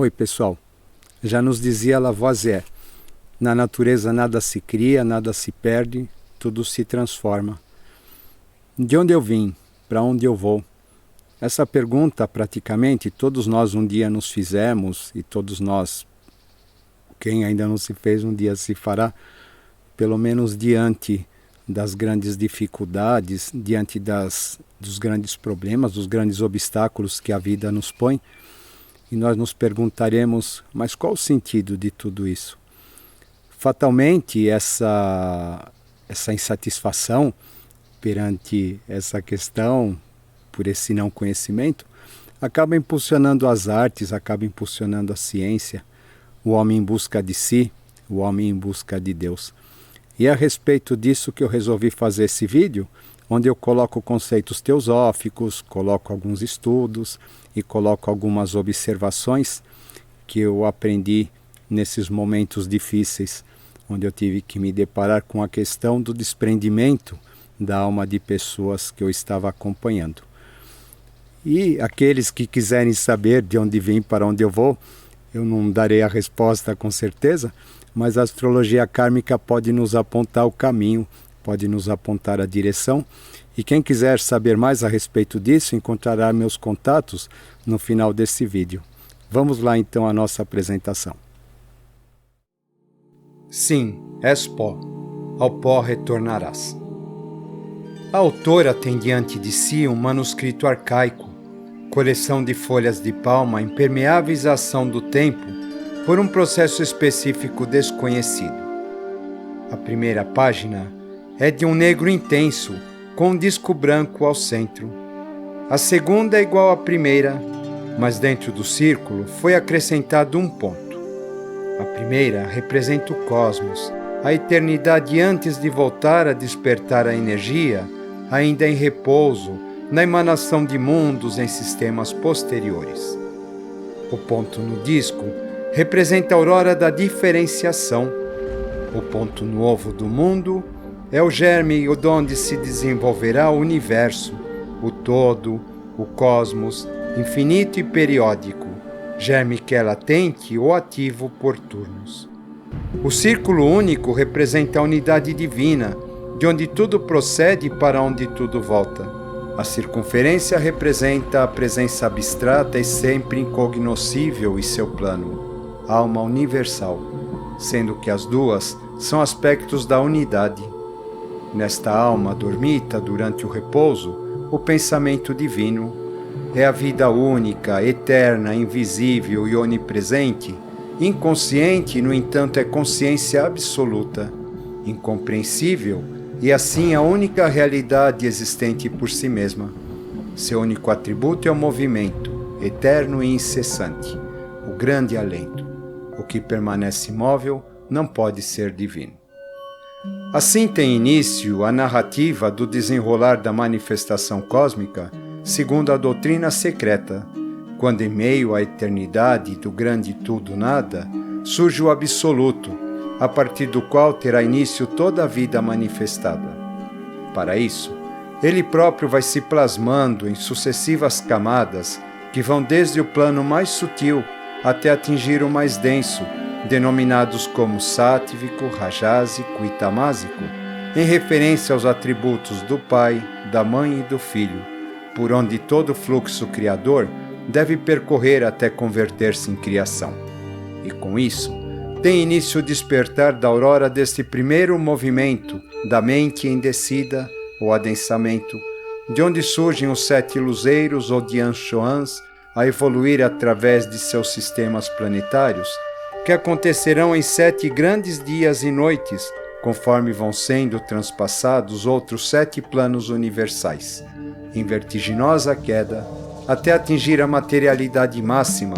Oi, pessoal. Já nos dizia Lavoisier, na natureza nada se cria, nada se perde, tudo se transforma. De onde eu vim? Para onde eu vou? Essa pergunta, praticamente, todos nós um dia nos fizemos e todos nós, quem ainda não se fez, um dia se fará, pelo menos diante das grandes dificuldades, diante dos grandes problemas, dos grandes obstáculos que a vida nos põe. E nós nos perguntaremos, mas qual o sentido de tudo isso? Fatalmente, essa insatisfação perante essa questão, por esse não conhecimento, acaba impulsionando as artes, acaba impulsionando a ciência, o homem em busca de si, o homem em busca de Deus. E é a respeito disso que eu resolvi fazer esse vídeo, onde eu coloco conceitos teosóficos, coloco alguns estudos e coloco algumas observações que eu aprendi nesses momentos difíceis, onde eu tive que me deparar com a questão do desprendimento da alma de pessoas que eu estava acompanhando. E aqueles que quiserem saber de onde vim, para onde eu vou, eu não darei a resposta com certeza, mas a astrologia kármica pode nos apontar o caminho, pode nos apontar a direção. E quem quiser saber mais a respeito disso, encontrará meus contatos no final desse vídeo. Vamos lá então à nossa apresentação. Sim, és pó, ao pó retornarás. A autora tem diante de si um manuscrito arcaico, coleção de folhas de palma impermeáveis à ação do tempo por um processo específico desconhecido. A primeira página é de um negro intenso, com um disco branco ao centro. A segunda é igual à primeira, mas dentro do círculo foi acrescentado um ponto. A primeira representa o cosmos, a eternidade antes de voltar a despertar a energia, ainda em repouso, na emanação de mundos em sistemas posteriores. O ponto no disco representa a aurora da diferenciação. O ponto no ovo do mundo é o germe onde se desenvolverá o universo, o todo, o cosmos, infinito e periódico, germe que é latente ou ativo por turnos. O círculo único representa a unidade divina, de onde tudo procede e para onde tudo volta. A circunferência representa a presença abstrata e sempre incognoscível e seu plano, alma universal, sendo que as duas são aspectos da unidade. Nesta alma dormita durante o repouso, o pensamento divino é a vida única, eterna, invisível e onipresente. Inconsciente, no entanto, é consciência absoluta, incompreensível e assim a única realidade existente por si mesma. Seu único atributo é o movimento, eterno e incessante, o grande alento. O que permanece imóvel não pode ser divino. Assim tem início a narrativa do desenrolar da manifestação cósmica, segundo a doutrina secreta, quando em meio à eternidade do grande tudo-nada, surge o absoluto, a partir do qual terá início toda a vida manifestada. Para isso, ele próprio vai se plasmando em sucessivas camadas que vão desde o plano mais sutil até atingir o mais denso, denominados como sátivico, rajásico e tamásico, em referência aos atributos do Pai, da Mãe e do Filho, por onde todo fluxo criador deve percorrer até converter-se em criação. E com isso, tem início o despertar da aurora deste primeiro movimento da mente em descida ou adensamento, de onde surgem os 7 luzeiros ou Dian-Xuans a evoluir através de seus sistemas planetários, que acontecerão em 7 grandes dias e noites, conforme vão sendo transpassados outros 7 planos universais, em vertiginosa queda, até atingir a materialidade máxima,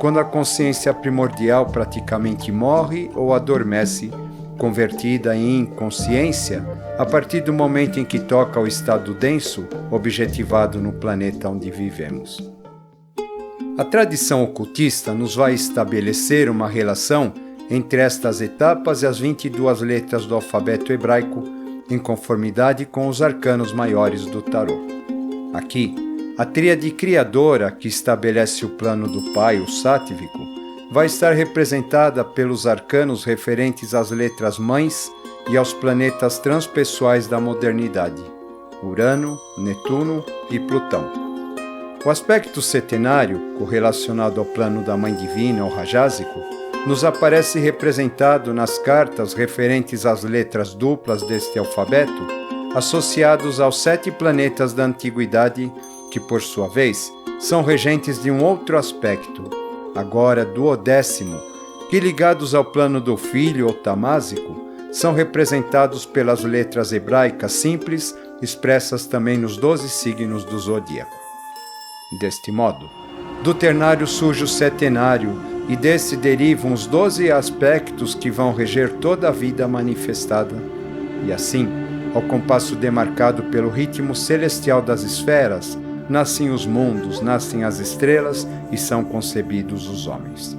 quando a consciência primordial praticamente morre ou adormece, convertida em inconsciência, a partir do momento em que toca ao estado denso, objetivado no planeta onde vivemos. A tradição ocultista nos vai estabelecer uma relação entre estas etapas e as 22 letras do alfabeto hebraico, em conformidade com os arcanos maiores do tarô. Aqui, a tríade criadora, que estabelece o plano do Pai, o sátivico, vai estar representada pelos arcanos referentes às letras mães e aos planetas transpessoais da modernidade, Urano, Netuno e Plutão. O aspecto setenário, correlacionado ao plano da Mãe Divina ou Rajásico, nos aparece representado nas cartas referentes às letras duplas deste alfabeto, associados aos 7 planetas da Antiguidade, que, por sua vez, são regentes de um outro aspecto, agora duodécimo, que, ligados ao plano do Filho ou Tamásico, são representados pelas letras hebraicas simples, expressas também nos 12 signos do zodíaco. Deste modo, do ternário surge o setenário, e desse derivam os 12 aspectos que vão reger toda a vida manifestada. E assim, ao compasso demarcado pelo ritmo celestial das esferas, nascem os mundos, nascem as estrelas e são concebidos os homens.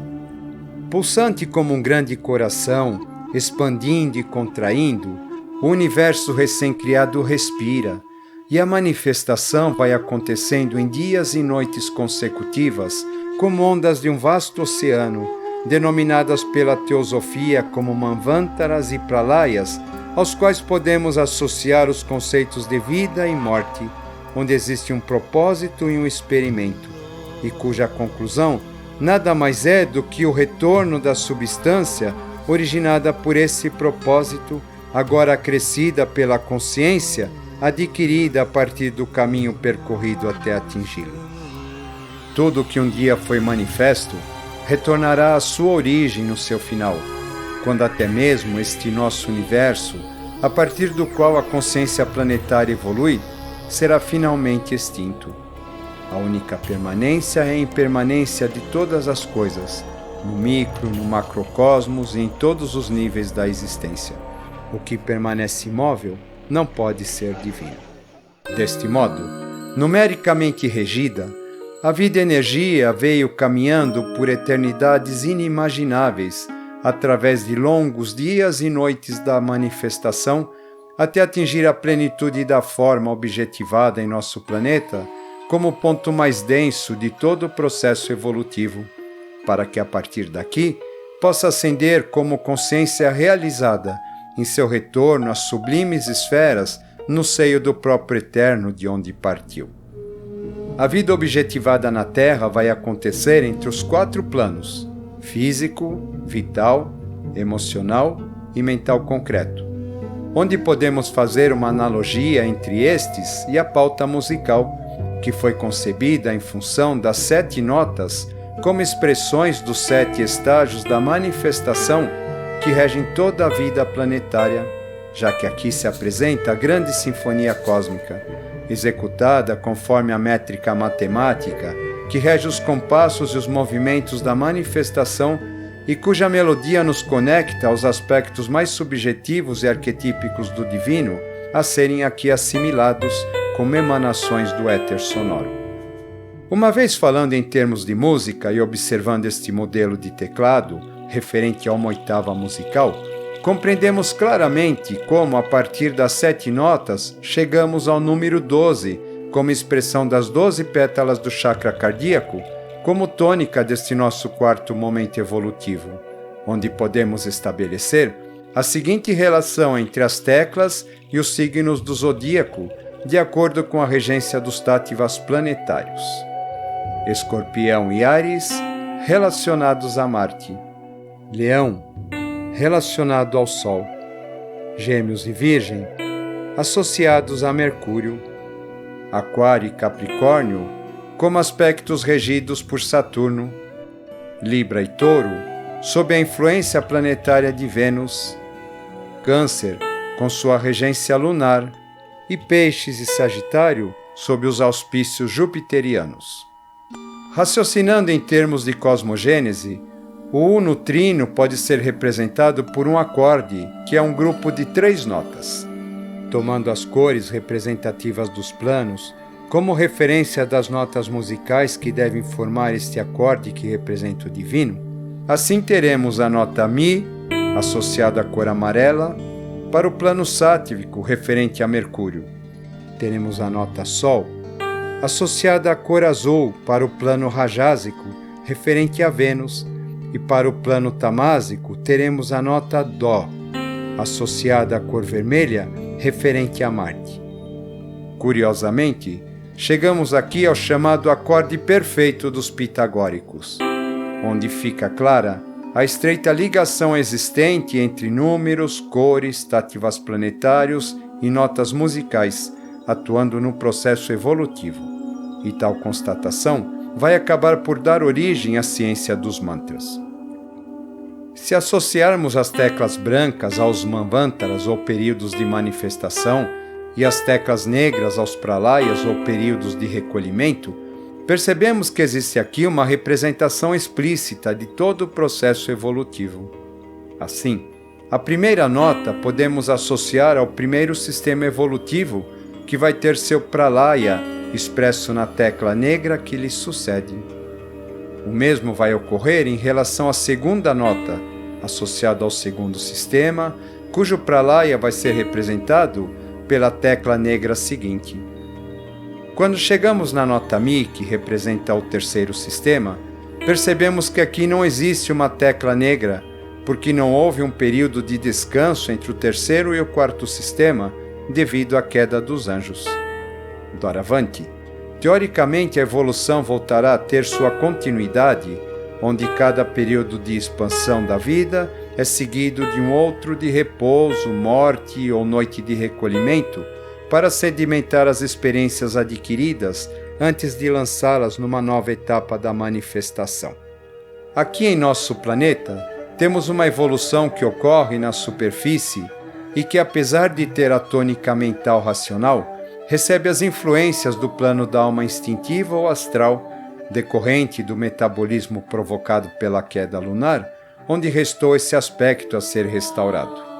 Pulsante como um grande coração, expandindo e contraindo, o universo recém-criado respira, e a manifestação vai acontecendo em dias e noites consecutivas, como ondas de um vasto oceano, denominadas pela teosofia como Manvantaras e Pralayas, aos quais podemos associar os conceitos de vida e morte, onde existe um propósito e um experimento, e cuja conclusão nada mais é do que o retorno da substância originada por esse propósito, agora acrescida pela consciência, adquirida a partir do caminho percorrido até atingi-lo. Tudo que um dia foi manifesto retornará à sua origem no seu final, quando até mesmo este nosso universo, a partir do qual a consciência planetária evolui, será finalmente extinto. A única permanência é a impermanência de todas as coisas, no micro, no macrocosmos e em todos os níveis da existência. O que permanece imóvel não pode ser divino. Deste modo, numericamente regida, a vida-energia veio caminhando por eternidades inimagináveis, através de longos dias e noites da manifestação, até atingir a plenitude da forma objetivada em nosso planeta, como o ponto mais denso de todo o processo evolutivo, para que a partir daqui possa ascender como consciência realizada em seu retorno às sublimes esferas no seio do próprio Eterno de onde partiu. A vida objetivada na Terra vai acontecer entre os 4 planos: físico, vital, emocional e mental concreto, onde podemos fazer uma analogia entre estes e a pauta musical, que foi concebida em função das 7 notas como expressões dos 7 estágios da manifestação que regem toda a vida planetária, já que aqui se apresenta a grande sinfonia cósmica, executada conforme a métrica matemática, que rege os compassos e os movimentos da manifestação e cuja melodia nos conecta aos aspectos mais subjetivos e arquetípicos do divino a serem aqui assimilados como emanações do éter sonoro. Uma vez falando em termos de música e observando este modelo de teclado, referente a uma oitava musical, compreendemos claramente como, a partir das 7 notas, chegamos ao número 12, como expressão das 12 pétalas do chakra cardíaco, como tônica deste nosso 4º momento evolutivo, onde podemos estabelecer a seguinte relação entre as teclas e os signos do zodíaco, de acordo com a regência dos táttivas planetários. Escorpião e Áries, relacionados a Marte. Leão, relacionado ao Sol. Gêmeos e Virgem, associados a Mercúrio. Aquário e Capricórnio, como aspectos regidos por Saturno. Libra e Touro, sob a influência planetária de Vênus. Câncer, com sua regência lunar. E Peixes e Sagitário, sob os auspícios jupiterianos. Raciocinando em termos de cosmogênese, o uno trino pode ser representado por um acorde, que é um grupo de 3 notas. Tomando as cores representativas dos planos como referência das notas musicais que devem formar este acorde que representa o divino, assim teremos a nota Mi, associada à cor amarela, para o plano sátivico, referente a Mercúrio. Teremos a nota Sol, associada à cor azul para o plano rajásico, referente a Vênus, e para o plano tamásico teremos a nota Dó, associada à cor vermelha, referente a Marte. Curiosamente, chegamos aqui ao chamado acorde perfeito dos pitagóricos, onde fica clara a estreita ligação existente entre números, cores, tátivas planetários e notas musicais, atuando no processo evolutivo. E tal constatação vai acabar por dar origem à ciência dos mantras. Se associarmos as teclas brancas aos manvantaras ou períodos de manifestação e as teclas negras aos pralayas ou períodos de recolhimento, percebemos que existe aqui uma representação explícita de todo o processo evolutivo. Assim, a primeira nota podemos associar ao primeiro sistema evolutivo que vai ter seu pralaya expresso na tecla negra que lhe sucede. O mesmo vai ocorrer em relação à segunda nota, associada ao segundo sistema, cujo pralaya vai ser representado pela tecla negra seguinte. Quando chegamos na nota Mi, que representa o terceiro sistema, percebemos que aqui não existe uma tecla negra, porque não houve um período de descanso entre o terceiro e o quarto sistema, devido à queda dos anjos. Doravante, teoricamente a evolução voltará a ter sua continuidade, onde cada período de expansão da vida é seguido de um outro de repouso, morte ou noite de recolhimento, para sedimentar as experiências adquiridas antes de lançá-las numa nova etapa da manifestação. Aqui em nosso planeta, temos uma evolução que ocorre na superfície e que, apesar de ter a tônica mental racional, recebe as influências do plano da alma instintiva ou astral, decorrente do metabolismo provocado pela queda lunar, onde restou esse aspecto a ser restaurado.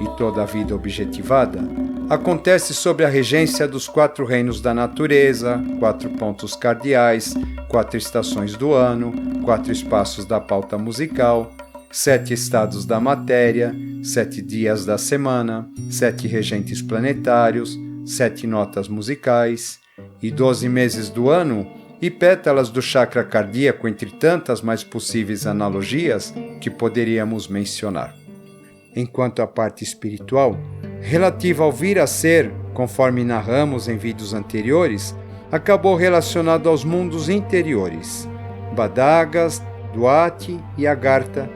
E toda a vida objetivada acontece sob a regência dos 4 reinos da natureza, 4 pontos cardeais, 4 estações do ano, 4 espaços da pauta musical, 7 estados da matéria, 7 dias da semana, 7 regentes planetários, 7 notas musicais e 12 meses do ano e pétalas do chakra cardíaco, entre tantas mais possíveis analogias que poderíamos mencionar. Enquanto a parte espiritual, relativa ao vir a ser, conforme narramos em vídeos anteriores, acabou relacionado aos mundos interiores, Badagas, Duati e Agartha,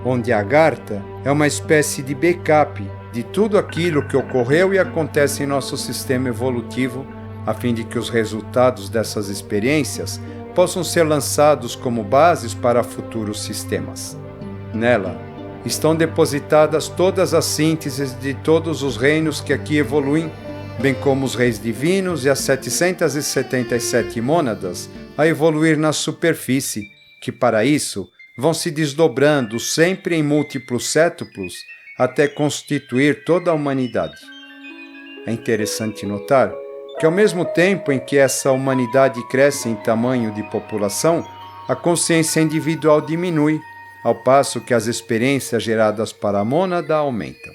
onde Agartha é uma espécie de backup de tudo aquilo que ocorreu e acontece em nosso sistema evolutivo, a fim de que os resultados dessas experiências possam ser lançados como bases para futuros sistemas. Nela, estão depositadas todas as sínteses de todos os reinos que aqui evoluem, bem como os reis divinos e as 777 mônadas a evoluir na superfície, que para isso vão se desdobrando sempre em múltiplos sétuplos até constituir toda a humanidade. É interessante notar que ao mesmo tempo em que essa humanidade cresce em tamanho de população, a consciência individual diminui, ao passo que as experiências geradas para a mônada aumentam.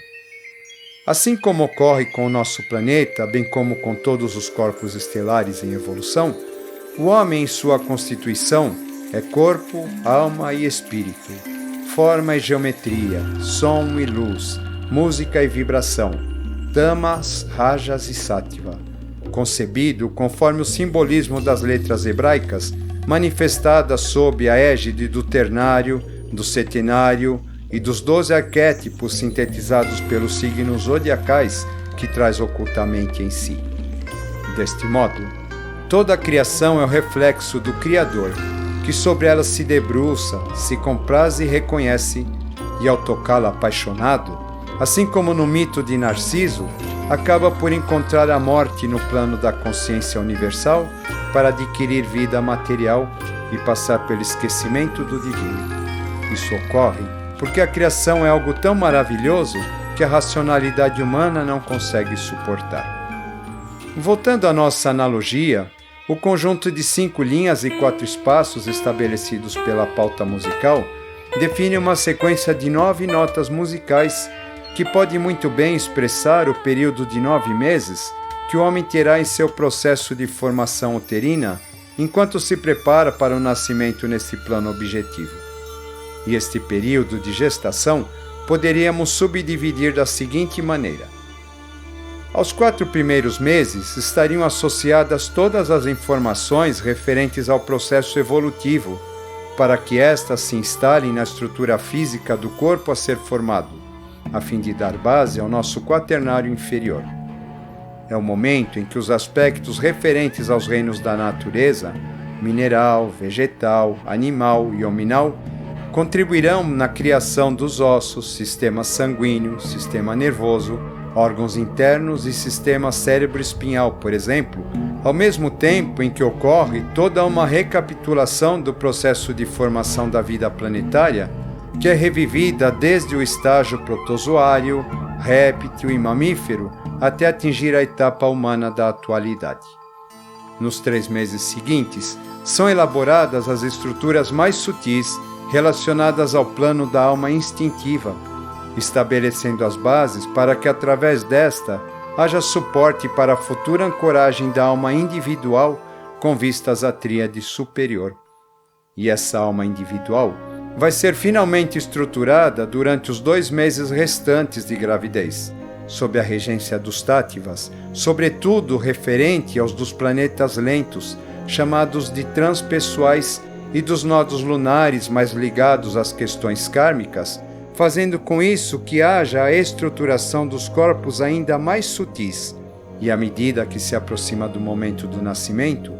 Assim como ocorre com o nosso planeta, bem como com todos os corpos estelares em evolução, o homem em sua constituição é corpo, alma e espírito, forma e geometria, som e luz, música e vibração, tamas, rajas e sattva, concebido conforme o simbolismo das letras hebraicas, manifestadas sob a égide do ternário, do setenário e dos 12 arquétipos sintetizados pelos signos zodiacais que traz ocultamente em si. Deste modo, toda a criação é o reflexo do Criador, que sobre ela se debruça, se compraz e reconhece, e ao tocá-la apaixonado, assim como no mito de Narciso, acaba por encontrar a morte no plano da consciência universal para adquirir vida material e passar pelo esquecimento do divino. Isso ocorre porque a criação é algo tão maravilhoso que a racionalidade humana não consegue suportar. Voltando à nossa analogia, o conjunto de 5 linhas e 4 espaços estabelecidos pela pauta musical define uma sequência de 9 notas musicais que pode muito bem expressar o período de 9 meses que o homem terá em seu processo de formação uterina enquanto se prepara para o nascimento nesse plano objetivo. E este período de gestação poderíamos subdividir da seguinte maneira. Aos 4 primeiros meses estariam associadas todas as informações referentes ao processo evolutivo, para que estas se instalem na estrutura física do corpo a ser formado, a fim de dar base ao nosso quaternário inferior. É o momento em que os aspectos referentes aos reinos da natureza, mineral, vegetal, animal e hominal, contribuirão na criação dos ossos, sistema sanguíneo, sistema nervoso, órgãos internos e sistema cérebro-espinhal, por exemplo, ao mesmo tempo em que ocorre toda uma recapitulação do processo de formação da vida planetária, que é revivida desde o estágio protozoário, réptil e mamífero até atingir a etapa humana da atualidade. Nos 3 meses seguintes, são elaboradas as estruturas mais sutis relacionadas ao plano da alma instintiva, estabelecendo as bases para que, através desta, haja suporte para a futura ancoragem da alma individual com vistas à tríade superior. E essa alma individual vai ser finalmente estruturada durante os 2 meses restantes de gravidez, sob a regência dos Tattvas, sobretudo referente aos dos planetas lentos, chamados de transpessoais, e dos nodos lunares mais ligados às questões kármicas, fazendo com isso que haja a estruturação dos corpos ainda mais sutis, e à medida que se aproxima do momento do nascimento,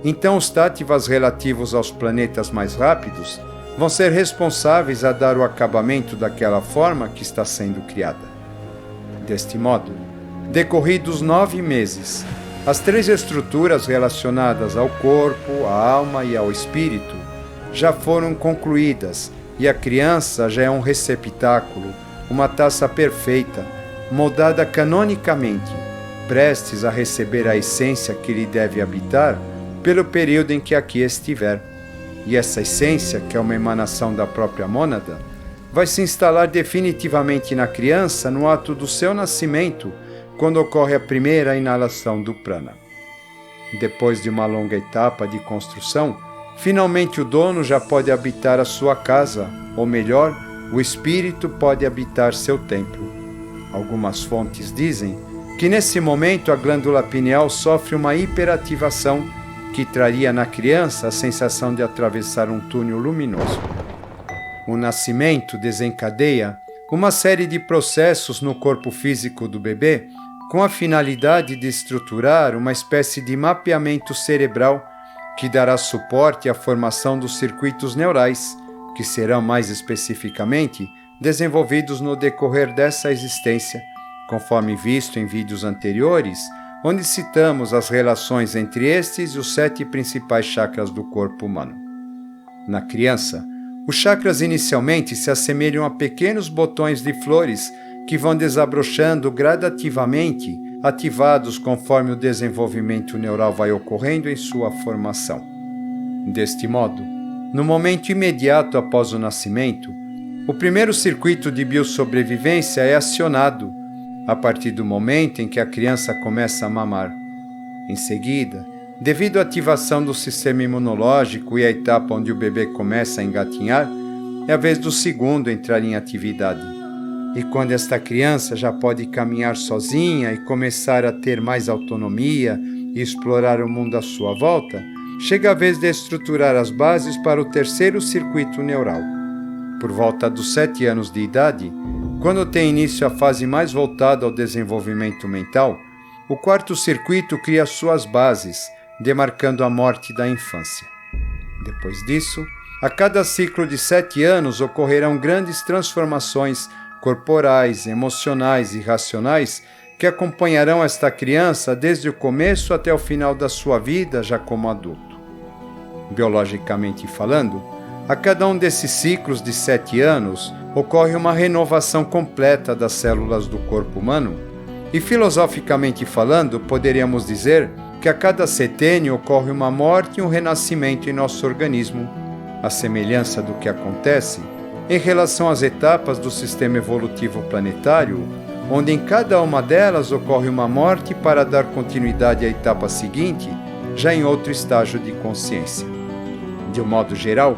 então os Tattvas relativos aos planetas mais rápidos vão ser responsáveis a dar o acabamento daquela forma que está sendo criada. Deste modo, decorridos 9 meses, as 3 estruturas relacionadas ao corpo, à alma e ao espírito já foram concluídas, e a criança já é um receptáculo, uma taça perfeita, moldada canonicamente, prestes a receber a essência que lhe deve habitar pelo período em que aqui estiver. E essa essência, que é uma emanação da própria mônada, vai se instalar definitivamente na criança no ato do seu nascimento, quando ocorre a primeira inalação do prana. Depois de uma longa etapa de construção, finalmente o dono já pode habitar a sua casa, ou melhor, o espírito pode habitar seu templo. Algumas fontes dizem que nesse momento a glândula pineal sofre uma hiperativação que traria na criança a sensação de atravessar um túnel luminoso. O nascimento desencadeia uma série de processos no corpo físico do bebê com a finalidade de estruturar uma espécie de mapeamento cerebral que dará suporte à formação dos circuitos neurais, que serão mais especificamente desenvolvidos no decorrer dessa existência, conforme visto em vídeos anteriores, onde citamos as relações entre estes e os 7 principais chakras do corpo humano. Na criança, os chakras inicialmente se assemelham a pequenos botões de flores que vão desabrochando gradativamente, ativados conforme o desenvolvimento neural vai ocorrendo em sua formação. Deste modo, no momento imediato após o nascimento, o primeiro circuito de biossobrevivência é acionado, a partir do momento em que a criança começa a mamar. Em seguida, devido à ativação do sistema imunológico e à etapa onde o bebê começa a engatinhar, é a vez do segundo entrar em atividade. E quando esta criança já pode caminhar sozinha e começar a ter mais autonomia e explorar o mundo à sua volta, chega a vez de estruturar as bases para o terceiro circuito neural. Por volta dos 7 anos de idade, quando tem início a fase mais voltada ao desenvolvimento mental, o 4º circuito cria suas bases, demarcando a morte da infância. Depois disso, a cada ciclo de 7 anos ocorrerão grandes transformações corporais, emocionais e racionais que acompanharão esta criança desde o começo até o final da sua vida já como adulto. Biologicamente falando, a cada um desses ciclos de 7 anos ocorre uma renovação completa das células do corpo humano e, filosoficamente falando, poderíamos dizer que a cada setênio ocorre uma morte e um renascimento em nosso organismo, à semelhança do que acontece em relação às etapas do sistema evolutivo planetário, onde em cada uma delas ocorre uma morte para dar continuidade à etapa seguinte, já em outro estágio de consciência. De um modo geral,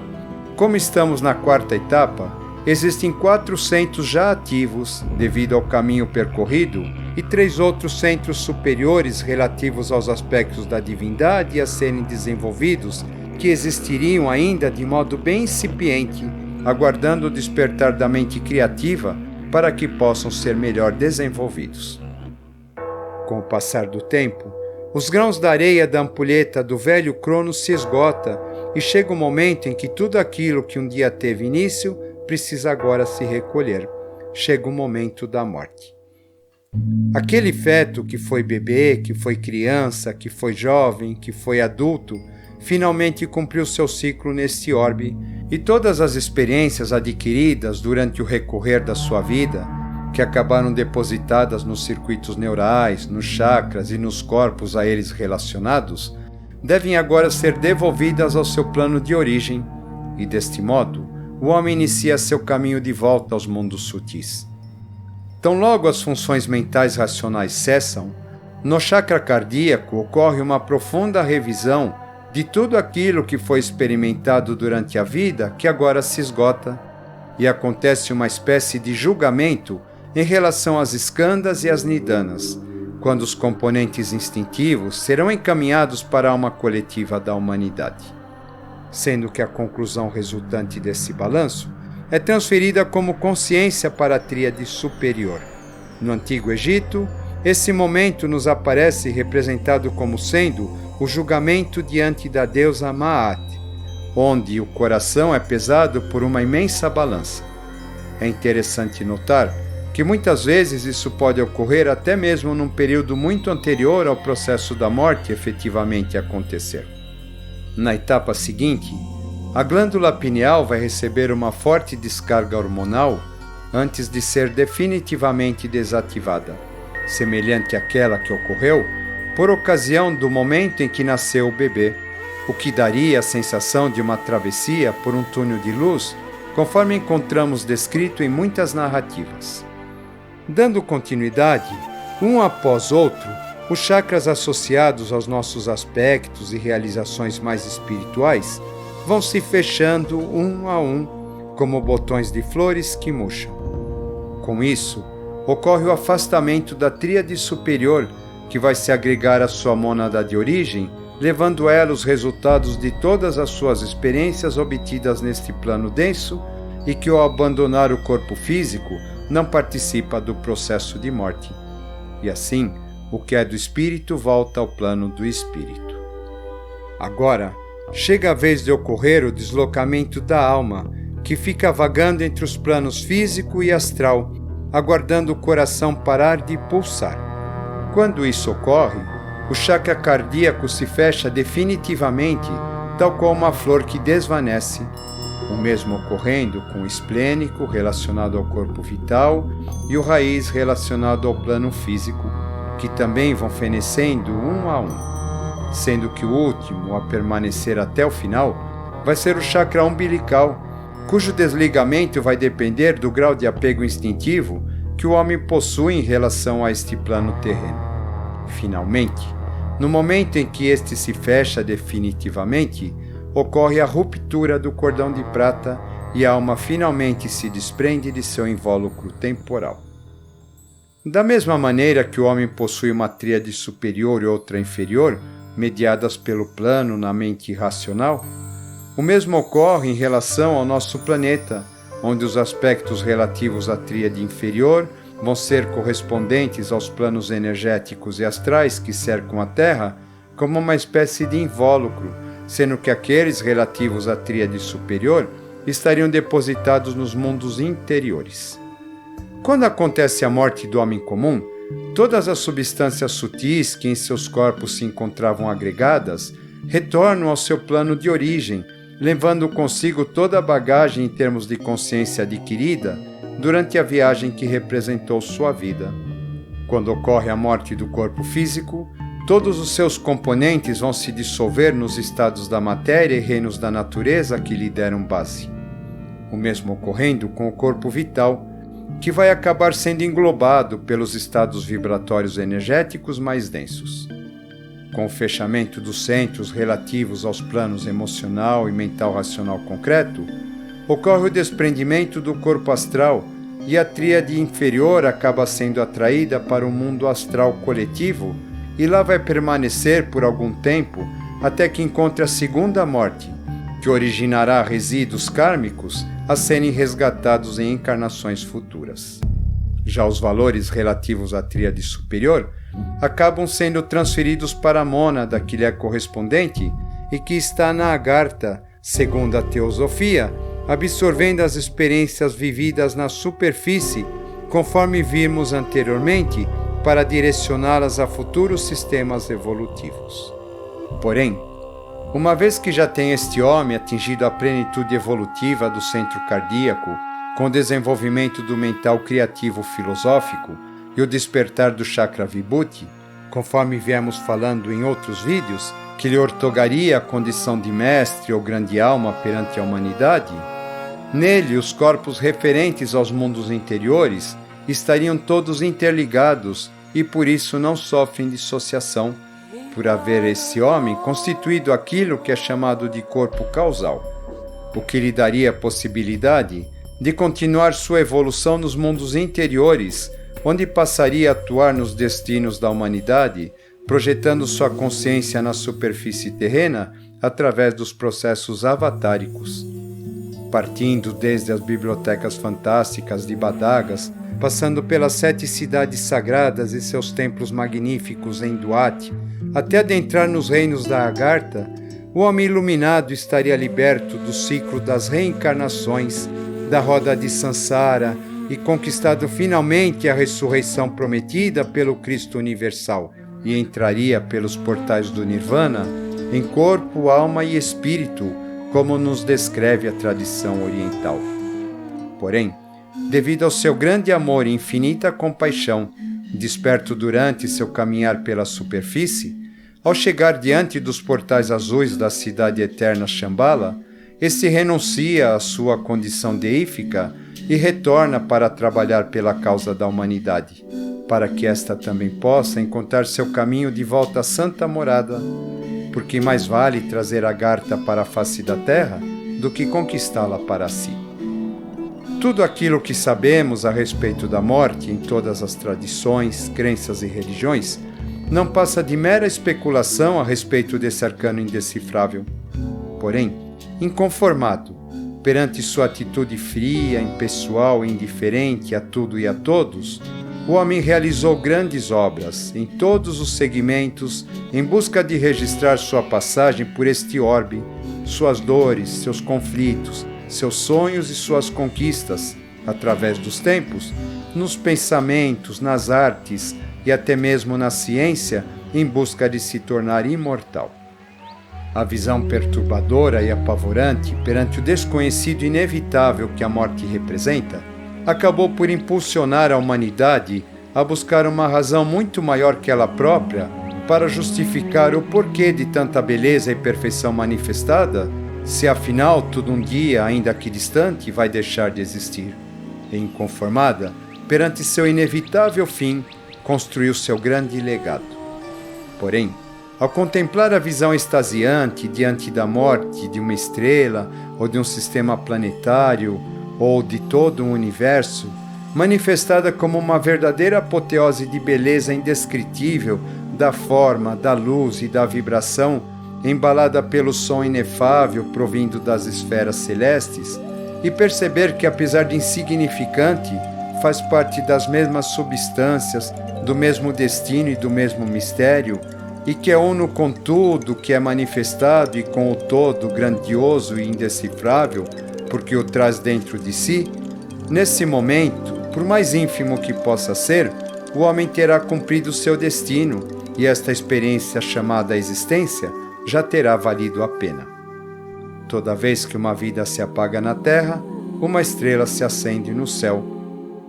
Como estamos na quarta etapa, existem 400 já ativos devido ao caminho percorrido e 3 outros centros superiores relativos aos aspectos da divindade a serem desenvolvidos que existiriam ainda de modo bem incipiente, aguardando o despertar da mente criativa para que possam ser melhor desenvolvidos. Com o passar do tempo, os grãos da areia da ampulheta do velho Cronos se esgota e chega o momento em que tudo aquilo que um dia teve início precisa agora se recolher. Chega o momento da morte. Aquele feto que foi bebê, que foi criança, que foi jovem, que foi adulto, finalmente cumpriu seu ciclo neste orbe e todas as experiências adquiridas durante o recorrer da sua vida, que acabaram depositadas nos circuitos neurais, nos chakras e nos corpos a eles relacionados, devem agora ser devolvidas ao seu plano de origem e, deste modo, o homem inicia seu caminho de volta aos mundos sutis. Tão logo as funções mentais racionais cessam, no chakra cardíaco ocorre uma profunda revisão de tudo aquilo que foi experimentado durante a vida que agora se esgota, e acontece uma espécie de julgamento em relação às skandhas e às nidanas, quando os componentes instintivos serão encaminhados para a alma coletiva da humanidade. Sendo que a conclusão resultante desse balanço é transferida como consciência para a tríade superior. No Antigo Egito, esse momento nos aparece representado como sendo o julgamento diante da deusa Maat, onde o coração é pesado por uma imensa balança. É interessante notar que muitas vezes isso pode ocorrer até mesmo num período muito anterior ao processo da morte efetivamente acontecer. Na etapa seguinte, a glândula pineal vai receber uma forte descarga hormonal antes de ser definitivamente desativada, semelhante àquela que ocorreu por ocasião do momento em que nasceu o bebê, o que daria a sensação de uma travessia por um túnel de luz, conforme encontramos descrito em muitas narrativas. Dando continuidade, um após outro, os chakras associados aos nossos aspectos e realizações mais espirituais vão se fechando um a um, como botões de flores que murcham. Com isso, ocorre o afastamento da tríade superior, que vai se agregar à sua mônada de origem, levando ela os resultados de todas as suas experiências obtidas neste plano denso e que, ao abandonar o corpo físico, não participa do processo de morte. E assim, o que é do espírito volta ao plano do espírito. Agora, chega a vez de ocorrer o deslocamento da alma, que fica vagando entre os planos físico e astral, aguardando o coração parar de pulsar. Quando isso ocorre, o chakra cardíaco se fecha definitivamente, tal qual uma flor que desvanece, o mesmo ocorrendo com o esplênico relacionado ao corpo vital e o raiz relacionado ao plano físico, que também vão fenecendo um a um, sendo que o último a permanecer até o final vai ser o chakra umbilical, cujo desligamento vai depender do grau de apego instintivo que o homem possui em relação a este plano terreno. Finalmente, no momento em que este se fecha definitivamente, ocorre a ruptura do cordão de prata e a alma finalmente se desprende de seu invólucro temporal. Da mesma maneira que o homem possui uma tríade superior e outra inferior, mediadas pelo plano na mente racional, o mesmo ocorre em relação ao nosso planeta, onde os aspectos relativos à tríade inferior vão ser correspondentes aos planos energéticos e astrais que cercam a Terra como uma espécie de invólucro, sendo que aqueles relativos à tríade superior estariam depositados nos mundos interiores. Quando acontece a morte do homem comum, todas as substâncias sutis que em seus corpos se encontravam agregadas retornam ao seu plano de origem, levando consigo toda a bagagem em termos de consciência adquirida durante a viagem que representou sua vida. Quando ocorre a morte do corpo físico, todos os seus componentes vão se dissolver nos estados da matéria e reinos da natureza que lhe deram base. O mesmo ocorrendo com o corpo vital, que vai acabar sendo englobado pelos estados vibratórios energéticos mais densos. com o fechamento dos centros relativos aos planos emocional e mental racional concreto, ocorre o desprendimento do corpo astral e a tríade inferior acaba sendo atraída para o mundo astral coletivo e lá vai permanecer por algum tempo até que encontre a segunda morte, que originará resíduos kármicos a serem resgatados em encarnações futuras. Já os valores relativos à tríade superior acabam sendo transferidos para a mônada que lhe é correspondente e que está na Agartha, segundo a teosofia, absorvendo as experiências vividas na superfície, conforme vimos anteriormente, para direcioná-las a futuros sistemas evolutivos. Porém, uma vez que já tem este homem atingido a plenitude evolutiva do centro cardíaco, com o desenvolvimento do mental criativo filosófico e o despertar do chakra vibhuti, conforme viemos falando em outros vídeos, que lhe ortogaria a condição de mestre ou grande alma perante a humanidade, nele os corpos referentes aos mundos interiores estariam todos interligados e por isso não sofrem dissociação, por haver esse homem constituído aquilo que é chamado de corpo causal, o que lhe daria a possibilidade de continuar sua evolução nos mundos interiores, onde passaria a atuar nos destinos da humanidade, projetando sua consciência na superfície terrena através dos processos avatáricos. Partindo desde as bibliotecas fantásticas de Badagas, passando pelas 7 cidades sagradas e seus templos magníficos em Duat, até adentrar nos reinos da Agartha, o homem iluminado estaria liberto do ciclo das reencarnações, da roda de Sansara e conquistado finalmente a ressurreição prometida pelo Cristo Universal, e entraria pelos portais do Nirvana em corpo, alma e espírito, como nos descreve a tradição oriental. Porém, devido ao seu grande amor e infinita compaixão, desperto durante seu caminhar pela superfície, ao chegar diante dos portais azuis da cidade eterna Shambhala, este renuncia à sua condição deífica e retorna para trabalhar pela causa da humanidade, para que esta também possa encontrar seu caminho de volta à Santa Morada, porque mais vale trazer a Agartha para a face da terra do que conquistá-la para si. Tudo aquilo que sabemos a respeito da morte em todas as tradições, crenças e religiões não passa de mera especulação a respeito desse arcano indecifrável. Porém, inconformado, perante sua atitude fria, impessoal e indiferente a tudo e a todos, o homem realizou grandes obras em todos os segmentos em busca de registrar sua passagem por este orbe, suas dores, seus conflitos, seus sonhos e suas conquistas, através dos tempos, nos pensamentos, nas artes e até mesmo na ciência, em busca de se tornar imortal. A visão perturbadora e apavorante perante o desconhecido inevitável que a morte representa, acabou por impulsionar a humanidade a buscar uma razão muito maior que ela própria para justificar o porquê de tanta beleza e perfeição manifestada, se afinal tudo um dia, ainda que distante, vai deixar de existir. E inconformada, perante seu inevitável fim, construiu seu grande legado. Porém, ao contemplar a visão extasiante diante da morte de uma estrela ou de um sistema planetário ou de todo um universo, manifestada como uma verdadeira apoteose de beleza indescritível da forma, da luz e da vibração, embalada pelo som inefável provindo das esferas celestes, e perceber que, apesar de insignificante, faz parte das mesmas substâncias, do mesmo destino e do mesmo mistério, e que é uno com tudo que é manifestado e com o todo grandioso e indecifrável, porque o traz dentro de si, nesse momento, por mais ínfimo que possa ser, o homem terá cumprido seu destino e esta experiência chamada existência já terá valido a pena. Toda vez que uma vida se apaga na terra, uma estrela se acende no céu.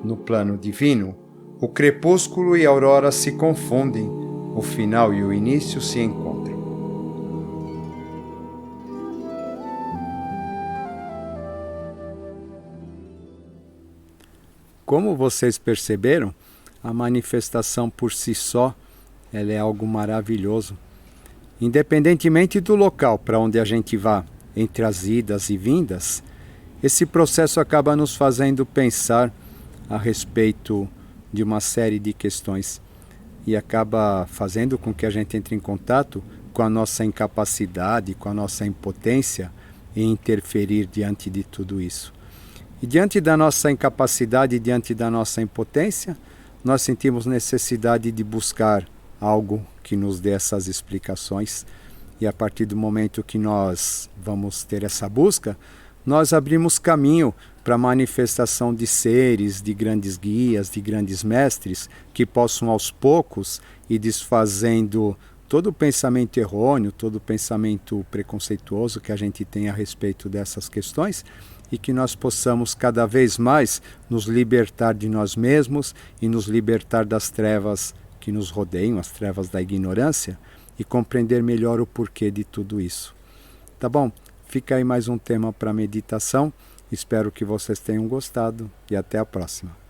No plano divino, o crepúsculo e a aurora se confundem, o final e o início se encontram. Como vocês perceberam, a manifestação por si só, ela é algo maravilhoso. Independentemente do local para onde a gente vá, entre as idas e vindas, esse processo acaba nos fazendo pensar a respeito de uma série de questões e acaba fazendo com que a gente entre em contato com a nossa incapacidade, com a nossa impotência em interferir diante de tudo isso. E diante da nossa incapacidade, diante da nossa impotência, nós sentimos necessidade de buscar algo que nos dê essas explicações. E a partir do momento que nós vamos ter essa busca, nós abrimos caminho para a manifestação de seres, de grandes guias, de grandes mestres, que possam aos poucos ir desfazendo todo o pensamento errôneo, todo o pensamento preconceituoso que a gente tem a respeito dessas questões, e que nós possamos cada vez mais nos libertar de nós mesmos e nos libertar das trevas que nos rodeiam, as trevas da ignorância, e compreender melhor o porquê de tudo isso. Tá bom? Fica aí mais um tema para meditação. Espero que vocês tenham gostado e até a próxima.